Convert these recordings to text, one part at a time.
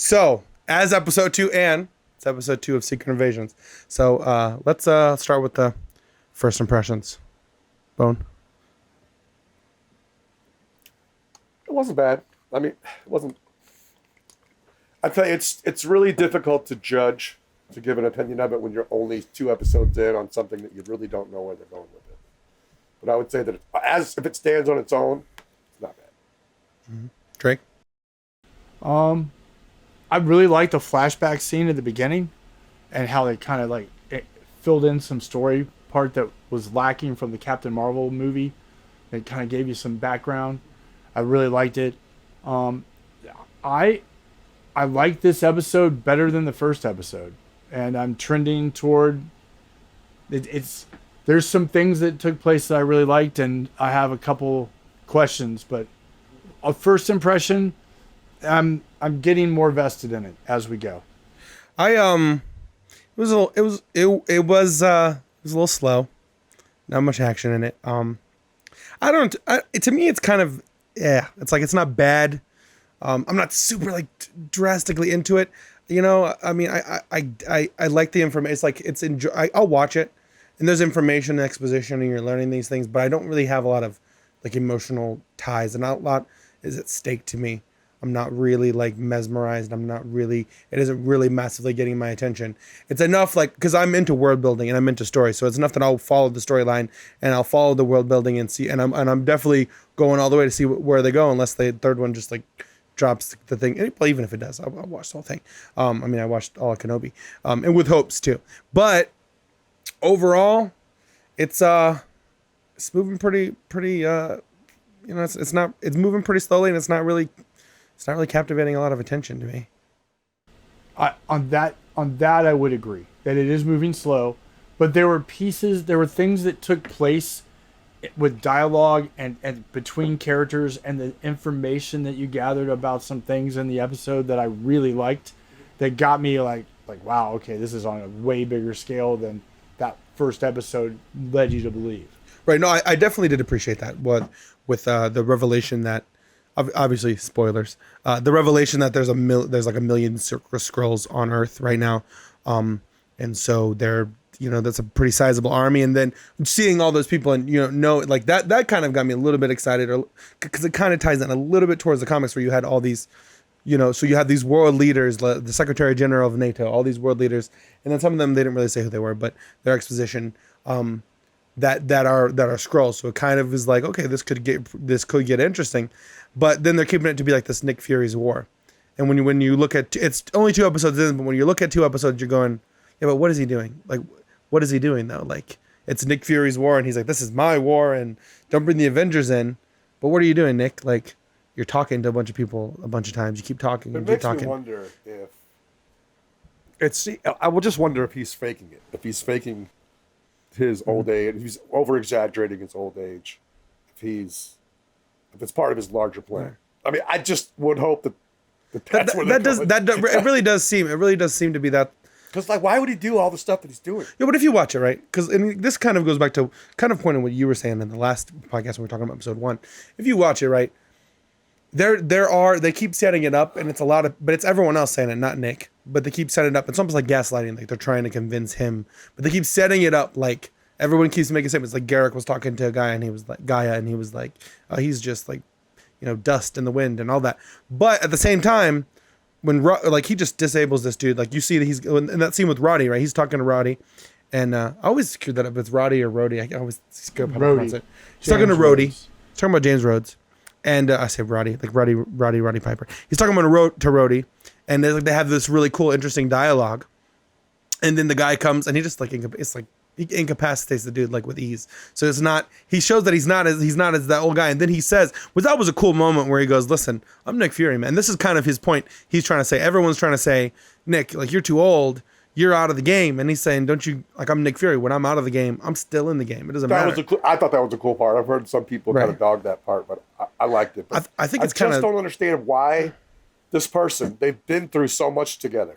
So, as episode 2, and it's episode 2 of Secret Invasions. So, let's start with the first impressions. Bone. It wasn't bad. I mean, it wasn't. I tell you, it's really difficult to judge, to give an opinion of it when you're only 2 episodes in on something that you really don't know where they're going with it. But I would say that if it stands on its own, it's not bad. Mm-hmm. Drake? I really liked the flashback scene at the beginning and how they kind of it filled in some story part that was lacking from the Captain Marvel movie. It kind of gave you some background. I really liked it. I like this episode better than the first episode, and I'm trending toward it's there's some things that took place that I really liked, and I have a couple questions, but a first impression, I'm getting more vested in it as we go. It was a little slow. Not much action in it. To me it's kind of, it's like it's not bad. I'm not super drastically into it. You know, I mean, I like the information. It's like I'll watch it, and there's information and exposition, and you're learning these things. But I don't really have a lot of emotional ties, and not a lot is at stake to me. I'm not really mesmerized. It isn't really massively getting my attention. It's enough because I'm into world building and I'm into story. So it's enough that I'll follow the storyline and I'll follow the world building and see. And I'm definitely going all the way to see where they go, unless the third one just drops the thing. Even if it does, I'll watch the whole thing. I watched all of Kenobi, and with hopes too. But overall, it's moving pretty. It's moving pretty slowly, and it's not really captivating a lot of attention to me. On that, I would agree that it is moving slow, but there were things that took place with dialogue and between characters and the information that you gathered about some things in the episode that I really liked, that got me wow, okay, this is on a way bigger scale than that first episode led you to believe. Right. No, I definitely did appreciate that. With the revelation that, obviously spoilers, the revelation that there's a million Skrulls on Earth right now, and so that's a pretty sizable army, and then seeing all those people and that kind of got me a little bit excited, because it kind of ties in a little bit towards the comics where you had all these, so you had these world leaders, the Secretary General of NATO, all these world leaders, and then some of them they didn't really say who they were, but their exposition that are Skrulls. So it kind of is like, okay, this could get interesting. But then they're keeping it to be like this Nick Fury's war. And when you look at, it's only 2 episodes in, but when you look at 2 episodes, you're going, yeah, but what is he doing? What is he doing though? It's Nick Fury's war, and he's like, this is my war, and don't bring the Avengers in. But what are you doing, Nick? You're talking to a bunch of people a bunch of times. You keep talking and keep talking. It makes me wonder I will just wonder if he's faking it. If he's faking his old age, if he's over-exaggerating his old age, if it's part of his larger plan. I mean, I just would hope that it really does seem to be that. Because why would he do all the stuff that he's doing? Yeah, but if you watch it, right? Because this kind of goes back to pointing what you were saying in the last podcast when we were talking about episode 1. If you watch it, right, they keep setting it up, and it's but it's everyone else saying it, not Nick. But they keep setting it up. It's almost like gaslighting. They're trying to convince him, but they keep setting it up everyone keeps making statements. Garrick was talking to a guy, and he was like Gaia, and he was like, oh, he's just dust in the wind and all that. But at the same time, when he just disables this dude, you see that he's in that scene with Roddy, right? He's talking to Roddy, and I always screwed that up. It's Roddy or Rhodey. I always screw up how to pronounce it. He's talking to Rhodey. He's talking about James Rhodes, and I say Roddy, Roddy Piper. He's talking about to Rhodey, and they have this really cool, interesting dialogue, and then the guy comes and he just he incapacitates the dude with ease. So it's not. He shows that he's not as that old guy, and then he says, that was a cool moment where he goes, "Listen, I'm Nick Fury, man." This is kind of his point. He's trying to say, everyone's trying to say, Nick, you're too old, you're out of the game, and he's saying, don't you I'm Nick Fury. When I'm out of the game, I'm still in the game. It doesn't matter. I thought that was a cool part. I've heard some people kind of dog that part, but I liked it. But I think it's I just don't understand why this person. They've been through so much together.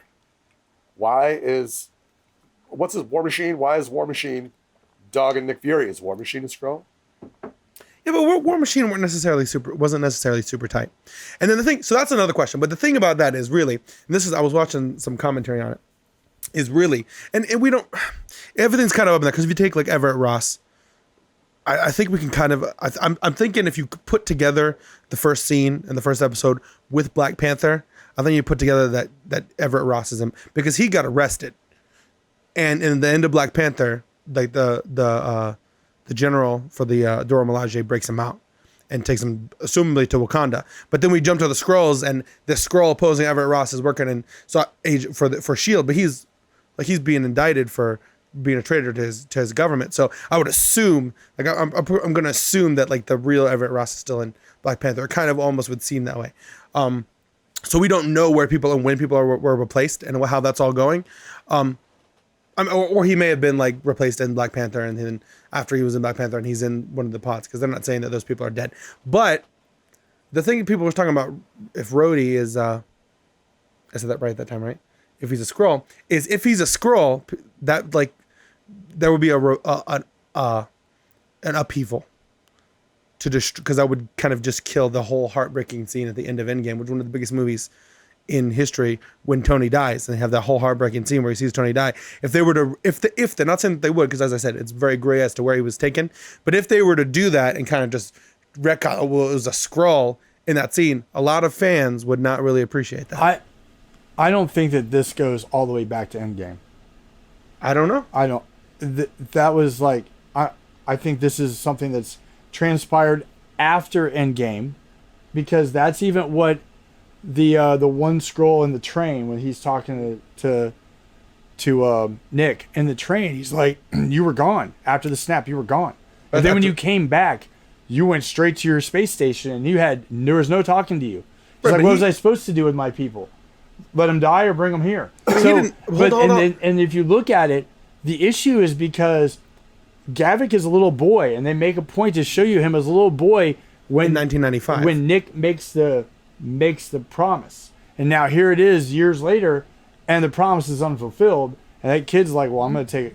What's his War Machine? Why is War Machine dogging Nick Fury? Is War Machine a Skrull? Yeah, but War Machine wasn't necessarily super tight. And then the thing, so that's another question. But the thing about that is really, and I was watching some commentary on it, is really, and we don't, everything's kind of up in there because if you take like Everett Ross, I think we can kind of, I'm thinking if you put together the first scene and the first episode with Black Panther, I think you put together that Everett Ross is him because he got arrested, and in the end of Black Panther, like the general for the Dora Milaje breaks him out and takes him assumably to Wakanda. But then we jump to the Skrulls, and the Skrull opposing Everett Ross is working in for Shield, but he's being indicted for being a traitor to his government. So I would assume, like I'm going to assume that like the real Everett Ross is still in Black Panther. It kind of almost would seem that way. So we don't know where people and when people were replaced and how that's all going. Or he may have been like replaced in Black Panther, and then after he was in Black Panther and he's in one of the pods, because they're not saying that those people are dead. But the thing people were talking about, if Rhodey is, I said that right at that time, right? If he's a Skrull, that like there would be an upheaval to because that would kind of just kill the whole heartbreaking scene at the end of Endgame, which is one of the biggest movies in history, when Tony dies, and they have that whole heartbreaking scene where he sees Tony die. If they were to, if they're not saying that they would, because as I said, it's very gray as to where he was taken. But if they were to do that and kind of just it was a Skrull in that scene, a lot of fans would not really appreciate that. I don't think that this goes all the way back to Endgame. I don't know. I don't. That was like I think this is something that's transpired after Endgame, because that's even what the one Skrull in the train, when he's talking to Nick in the train, he's like, you were gone after the snap, you were gone. But then when you came back, you went straight to your space station, and there was no talking to you. It's like, what was I supposed to do with my people? Let them die or bring them here? So, and if you look at it, the issue is because Gavik is a little boy, and they make a point to show you him as a little boy when in 1995, when Nick makes the promise, and now here it is years later, and the promise is unfulfilled, and that kid's like, well, I'm going to take it.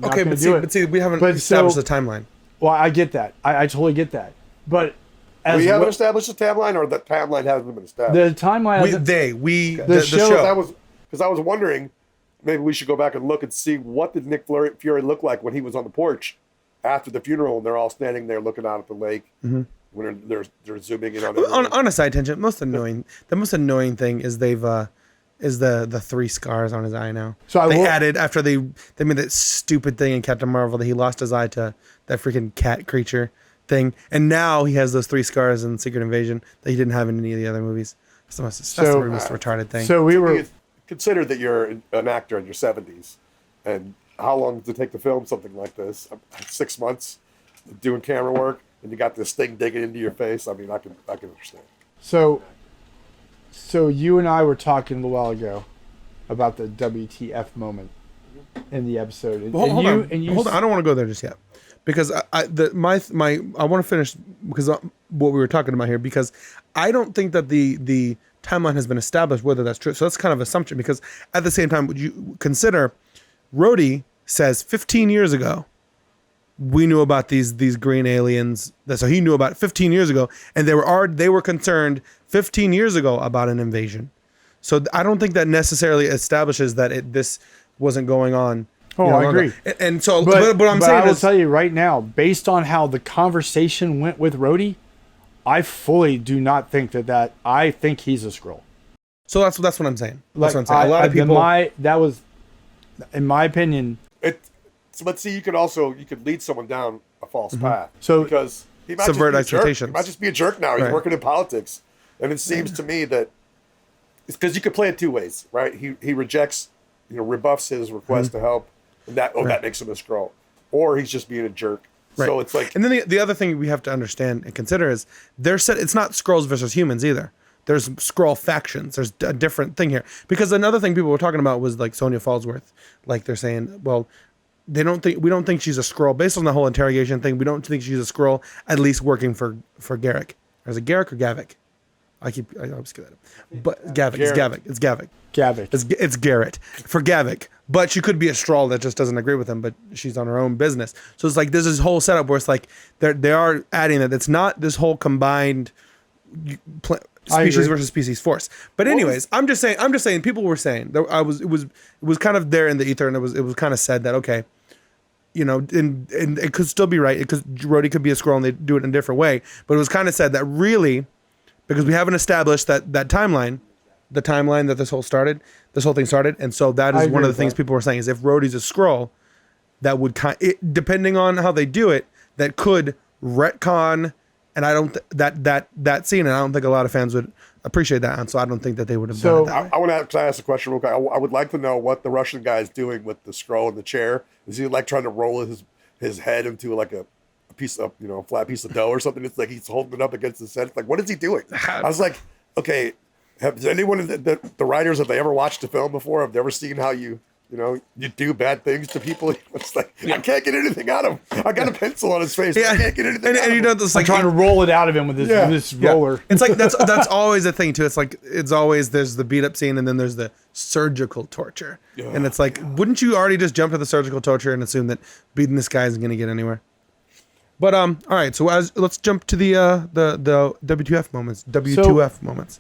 Okay, but see, we haven't established the timeline. Well, I get that. I totally get that. But we haven't established the timeline, or the timeline hasn't been established. The timeline. The show. That was because I was wondering, maybe we should go back and look and see what did Nick Fury look like when he was on the porch after the funeral, and they're all standing there looking out at the lake. Mm-hmm. When they're zooming in on a side tangent, the most annoying thing is is the 3 scars on his eye now. So added after they made that stupid thing in Captain Marvel that he lost his eye to that freaking cat creature thing, and now he has those 3 scars in Secret Invasion that he didn't have in any of the other movies. That's the most retarded thing. So we were consider that you're an actor in your 70s, and how long does it take to film something like this? 6 months doing camera work. And you got this thing digging into your face. I mean, I can understand. So you and I were talking a little while ago about the WTF moment in the episode. Hold on. I don't want to go there just yet, because I want to finish because what we were talking about here, because I don't think that the timeline has been established whether that's true. So that's kind of assumption, because at the same time, would you consider Rhodey says 15 years ago, we knew about these green aliens. So he knew about it 15 years ago, and they were concerned 15 years ago about an invasion. So I don't think that necessarily establishes that this wasn't going on. Oh, I agree. And so, but I'm saying I will tell you right now, based on how the conversation went with Rhodey, I fully do not think that I think he's a Skrull. So that's what I'm saying. That's what I'm saying. A lot of people. That was, in my opinion. But see, you could lead someone down a false path. So because he might subvert expectations. He might just be a jerk now. He's working in politics, and it seems to me that it's because you could play it 2 ways, right? He rejects, rebuffs his request to help, and that makes him a Skrull, or he's just being a jerk. Right. So it's like, and then the other thing we have to understand and consider is it's not Skrulls versus humans either. There's Skrull factions. There's a different thing here, because another thing people were talking about was like Sonya Falsworth. Like they're saying, well, we don't think she's a Skrull based on the whole interrogation thing. We don't think she's a Skrull, at least working for Garrick. Or is it Garrick or Gavik? I always get that up. But Gavik. It's Gavik. Gavik. It's Garrett for Gavik. but she could be a Skrull that just doesn't agree with him, but she's on her own business. So it's like there's this whole setup where it's like they are adding that it's not this whole combined species agree. versus species force. But anyways, I'm just saying people were saying it was kind of there in the ether, and it was kind of said that okay, you know, and it could still be right because Rhodey could be a Skrull and they do it in a different way, but it was kind of said that really because we haven't established that timeline, the timeline that this whole thing started, and so that is one of the things people were saying is if Rhodey's a Skrull, that would depending on how they do it, that could retcon. And I don't that scene, and I don't think a lot of fans would appreciate that, and so I don't think that they would have done it that way. I want to ask a question real quick. I would like to know what the Russian guy is doing with the Skrull in the chair. Is he like trying to roll his head into like a piece of, you know, a flat piece of dough or something? It's like he's holding it up against his head. It's like, what is he doing? I was like, okay, has anyone the writers, have they ever watched the film before? Have they ever seen how you do bad things to people? It's like, I can't get anything out of him. I got a pencil on his face. I can't get anything out of him. You know, this I'm like trying to roll it out of him with this roller. It's like that's always a thing too. It's like it's always there's the beat up scene and then there's the surgical torture, and it's like, wouldn't you already just jump to the surgical torture and assume that beating this guy isn't going to get anywhere? But all right. So let's jump to the WTF moments. WTF moments.